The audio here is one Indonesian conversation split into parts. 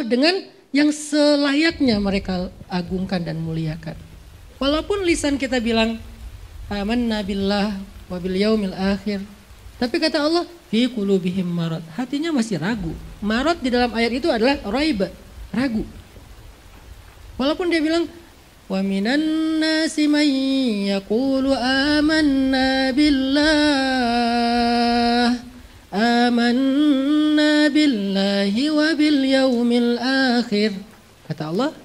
dengan yang selayaknya mereka agungkan dan muliakan. Walaupun lisan kita bilang amanna billah wa bil yaumil akhir, tapi kata Allah fi qulubihim marad, hatinya masih ragu. Marad di dalam ayat itu adalah raib, ragu. Walaupun dia bilang wa minan nasi man yaqulu amanna billahi wa bil yaumil akhir, kata Allah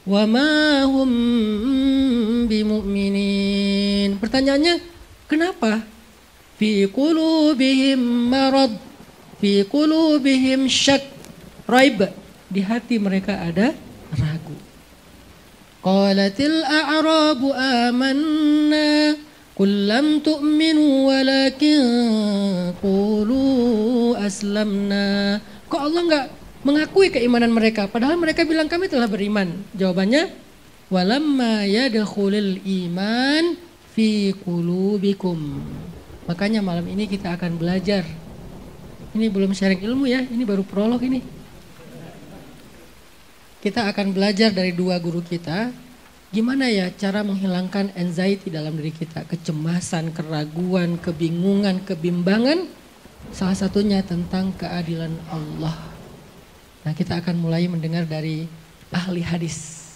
wa ma hum bimu'minin. Pertanyaannya, kenapa? Fi qulubihim marad, fi qulubihim syak, raib, di hati mereka ada ragu. Qalatil a'rabu amanna qul lam tu'minu walakin qulu aslamna. Kok Allah enggak mengakui keimanan mereka, padahal mereka bilang kami telah beriman? Jawabannya, walamma yadkhulul iman fi qulubikum. Makanya malam ini kita akan belajar. Ini belum sharing ilmu ya, ini baru prolog ini. Kita akan belajar dari dua guru kita, gimana ya cara menghilangkan anxiety dalam diri kita, kecemasan, keraguan, kebingungan, kebimbangan. Salah satunya tentang keadilan Allah. Nah, kita akan mulai mendengar dari ahli hadis.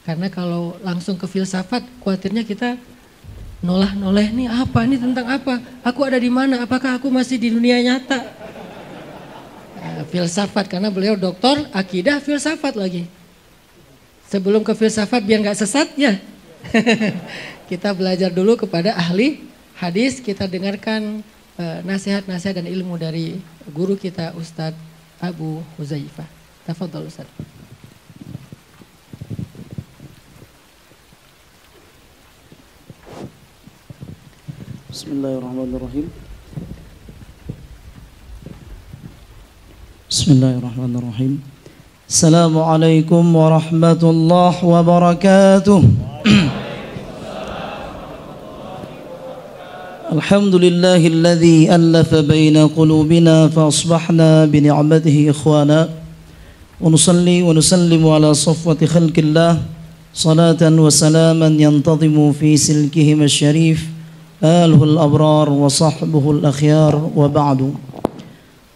Karena kalau langsung ke filsafat, khawatirnya kita nolah-noleh nih, apa ini tentang apa? Aku ada di mana? Apakah aku masih di dunia nyata? Nah, filsafat, karena beliau doktor akidah filsafat lagi. Sebelum ke filsafat biar nggak sesat ya. Kita belajar dulu kepada ahli hadis, kita dengarkan nasihat-nasihat dan ilmu dari guru kita Ustadz Abu Huzaifah. Tafadhol Ustaz. Bismillahirrahmanirrahim. Bismillahirrahmanirrahim. Assalamualaikum warahmatullahi wabarakatuh. Alhamdulillahilladzi allafa baina qulubina fa asbahna bi ni'matihi ikhwana wa nusalli wa nusallimu ala safwati khalqillah salatan wa salaman yantazimu fi silkihim asy-syarif aluhul abrar wa sahbuhul akhyar wa ba'du.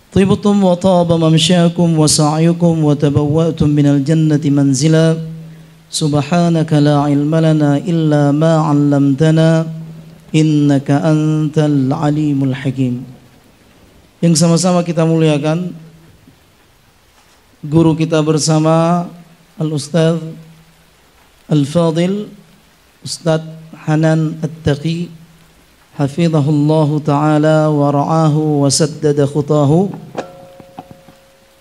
Tibtum wa taba mamsyakum wa sa'yukum wa tabawwa'tum minal jannati manzila. Subhanaka la ilma lana illa ma 'allamtana innaka antal alimul hakim. Yang sama-sama kita muliakan guru kita bersama Al-Ustadz Al-Fadil Ustadz Hanan At-Taqi, hafizahullahu ta'ala wa ra'ahu wa saddada khutahu.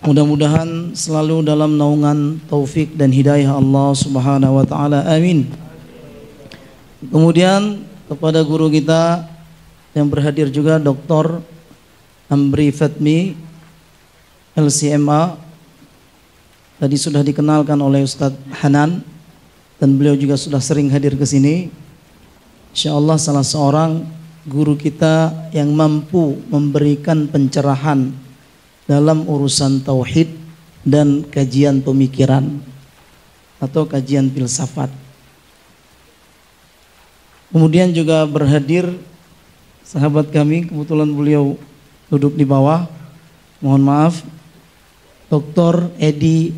Mudah-mudahan selalu dalam naungan taufik dan hidayah Allah subhanahu wa ta'ala, amin. Kemudian kepada guru kita yang berhadir juga, Dr. Amri Fatmi, LCMA. Tadi sudah dikenalkan oleh Ustadz Hanan dan beliau juga sudah sering hadir ke sini. Insyaallah salah seorang guru kita yang mampu memberikan pencerahan dalam urusan tauhid dan kajian pemikiran atau kajian filsafat. Kemudian juga berhadir sahabat kami, kebetulan beliau duduk di bawah, mohon maaf, Dr. Edi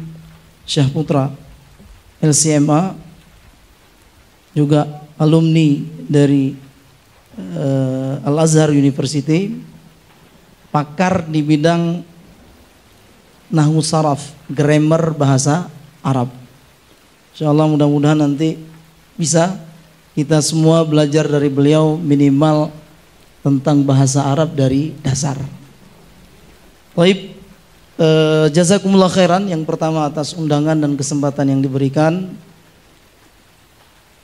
Syahputra, LCMA, juga alumni dari Al-Azhar University, pakar di bidang nahwu saraf, grammar bahasa Arab. Insyaallah mudah-mudahan nanti bisa kita semua belajar dari beliau minimal tentang bahasa Arab dari dasar. Baik, jazakumullah khairan yang pertama atas undangan dan kesempatan yang diberikan.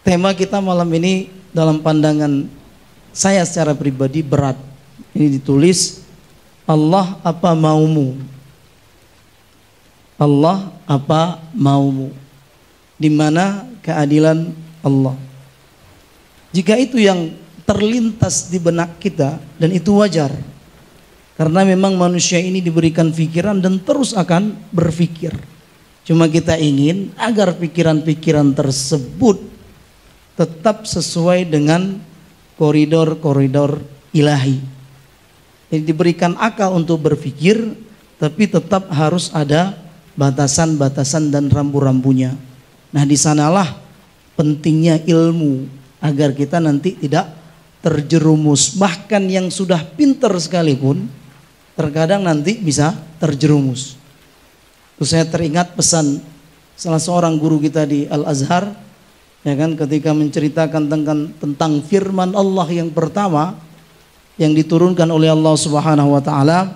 Tema kita malam ini dalam pandangan saya secara pribadi berat. Ini ditulis, Allah apa maumu? Allah apa maumu? Di mana keadilan Allah? Jika itu yang terlintas di benak kita, dan itu wajar, karena memang manusia ini diberikan pikiran dan terus akan berpikir. Cuma kita ingin agar pikiran-pikiran tersebut tetap sesuai dengan koridor-koridor ilahi. Jadi diberikan akal untuk berpikir, tapi tetap harus ada batasan-batasan dan rambu-rambunya. Nah, di sanalah pentingnya ilmu agar kita nanti tidak terjerumus. Bahkan yang sudah pintar sekalipun terkadang nanti bisa terjerumus. Terus saya teringat pesan salah seorang guru kita di Al-Azhar, ya kan, ketika menceritakan tentang firman Allah yang pertama yang diturunkan oleh Allah Subhanahu wa taala,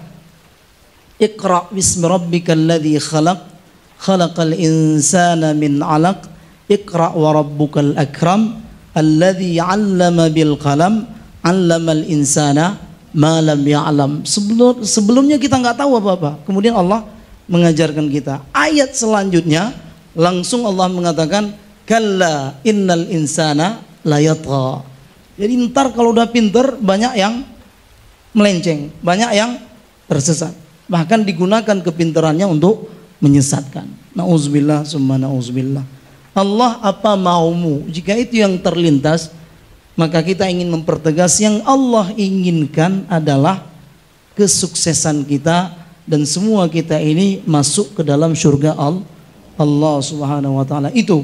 Iqra bismi rabbikal ladzi khalaq, khalaqal insana min 'alaq, Iqra wa rabbukal akram, alladzi 'allama bil qalam, 'allamal insana ma lam ya'lam. Sebelumnya kita nggak tahu apa-apa. Kemudian Allah mengajarkan kita. Ayat selanjutnya langsung Allah mengatakan, kalla innal insana layatgha. Jadi ntar kalau udah pinter banyak yang melenceng, banyak yang tersesat. Bahkan digunakan kepintarannya untuk menyesatkan. Nauzubillah summa nauzubillah. Allah, apa maumu? Jika itu yang terlintas, maka kita ingin mempertegas yang Allah inginkan adalah kesuksesan kita dan semua kita ini masuk ke dalam surga Allah Subhanahu wa taala. Itu.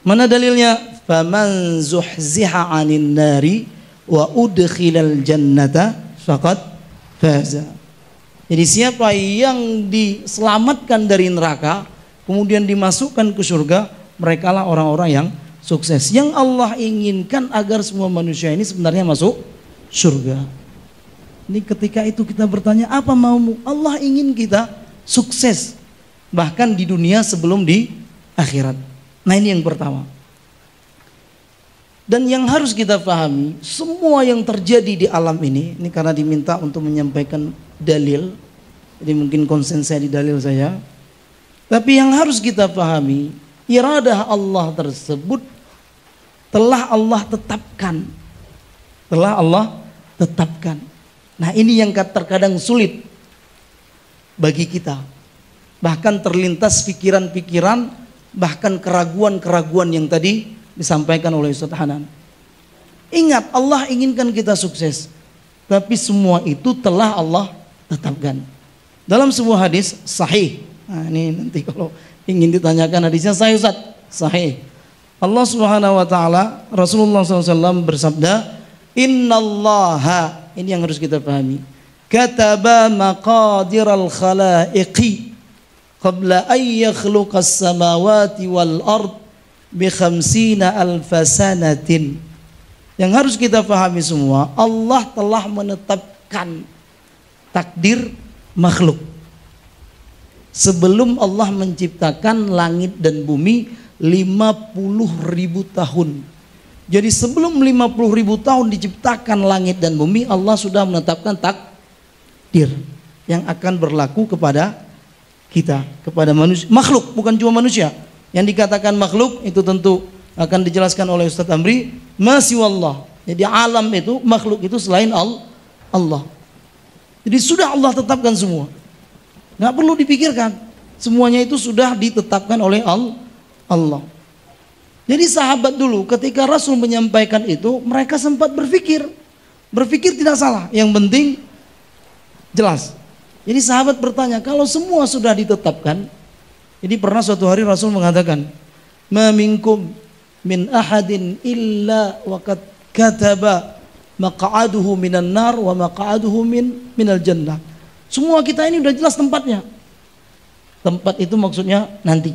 Mana dalilnya? Faman zuhziha 'anil nari wa udkhilal jannata faqad faza. Jadi siapa yang diselamatkan dari neraka kemudian dimasukkan ke surga, merekalah orang-orang yang sukses. Yang Allah inginkan agar semua manusia ini sebenarnya masuk surga. Ini ketika itu kita bertanya, apa maumu? Allah ingin kita sukses, bahkan di dunia sebelum di akhirat. Nah, ini yang pertama. Dan yang harus kita pahami, semua yang terjadi di alam ini karena diminta untuk menyampaikan dalil, jadi mungkin konsen saya di dalil saya. Tapi yang harus kita pahami, iradah Allah tersebut telah Allah tetapkan. Telah Allah tetapkan. Nah, ini yang terkadang sulit bagi kita. Bahkan terlintas pikiran-pikiran, bahkan keraguan-keraguan yang tadi disampaikan oleh Ustaz Hanan. Ingat, Allah inginkan kita sukses, tapi semua itu telah Allah tetapkan. Dalam sebuah hadis sahih, nah ini nanti kalau ingin ditanyakan hadisnya sahih Ustaz, sahih. Allah Subhanahu wa taala, Rasulullah SAW bersabda, Innallaha, ini yang harus kita pahami, kataba maqadiral khalaiqi qabla an yakhluqas samawati wal ard bi 50 alfasanatin. Yang harus kita pahami semua, Allah telah menetapkan takdir makhluk sebelum Allah menciptakan langit dan bumi 50.000 tahun. Jadi sebelum 50.000 tahun diciptakan langit dan bumi, Allah sudah menetapkan takdir yang akan berlaku kepada kita, kepada manusia, makhluk, bukan cuma manusia. Yang dikatakan makhluk itu tentu akan dijelaskan oleh Ustaz Amri, masiwallah. Jadi alam itu, makhluk itu selain Allah. Jadi sudah Allah tetapkan semua, nggak perlu dipikirkan, semuanya itu sudah ditetapkan oleh Allah. Jadi sahabat dulu ketika Rasul menyampaikan itu, mereka sempat berpikir tidak salah, yang penting jelas. Jadi sahabat bertanya, kalau semua sudah ditetapkan, jadi pernah suatu hari Rasul mengatakan, ma minkum min ahadin illa waqad kataba maq'aduhu minan nar wa maq'aduhu minal jannah. Semua kita ini udah jelas tempatnya. Tempat itu maksudnya nanti.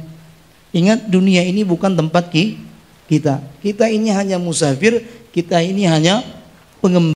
Ingat, dunia ini bukan tempat kita. Kita ini hanya musafir, kita ini hanya pengembara.